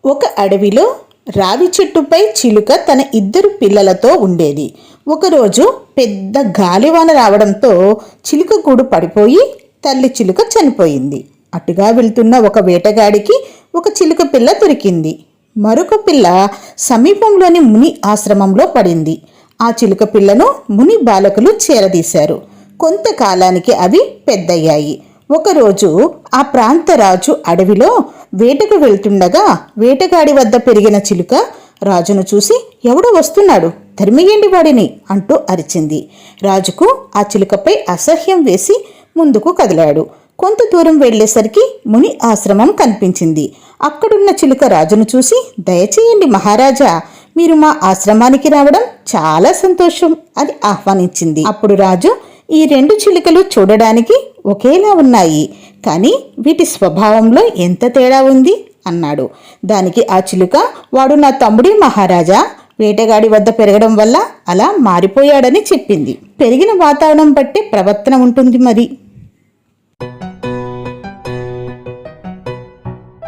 ఒక అడవిలో రావి చెట్టుపై చిలుక తన ఇద్దరు పిల్లలతో ఉండేది. ఒకరోజు పెద్ద గాలివాన రావడంతో చిలుక గూడు పడిపోయి తల్లి చిలుక చనిపోయింది. అటుగా వెళ్తున్న ఒక వేటగాడికి ఒక చిలుక పిల్ల దొరికింది. మరొక పిల్ల సమీపంలోని ముని ఆశ్రమంలో పడింది. ఆ చిలుక పిల్లను ముని బాలకులు చేరదీశారు. కొంతకాలానికి అవి పెద్దయ్యాయి. ఒకరోజు ఆ ప్రాంత రాజు అడవిలో వేటకు వెళ్తుండగా వేటగాడి వద్ద పెరిగిన చిలుక రాజును చూసి, ఎవడో వస్తున్నాడు, తరిమియండి వాడిని అంటూ అరిచింది. రాజుకు ఆ చిలుకపై అసహ్యం వేసి ముందుకు కదిలాడు. కొంత దూరం వెళ్లేసరికి ముని ఆశ్రమం కనిపించింది. అక్కడున్న చిలుక రాజును చూసి, దయచేయండి మహారాజా, మీరు మా ఆశ్రమానికి రావడం చాలా సంతోషం అని ఆహ్వానించింది. అప్పుడు రాజు, ఈ రెండు చిలుకలు చూడడానికి ఒకేలా ఉన్నాయి, కానీ వీటి స్వభావంలో ఎంత తేడా ఉంది అన్నాడు. దానికి ఆ చిలుక, వాడు నా తమ్ముడి మహారాజా, వేటగాడి వద్ద పెరగడం వల్ల అలా మారిపోయాడని చెప్పింది. పెరిగిన వాతావరణం బట్టి ప్రవర్తన ఉంటుంది మరి.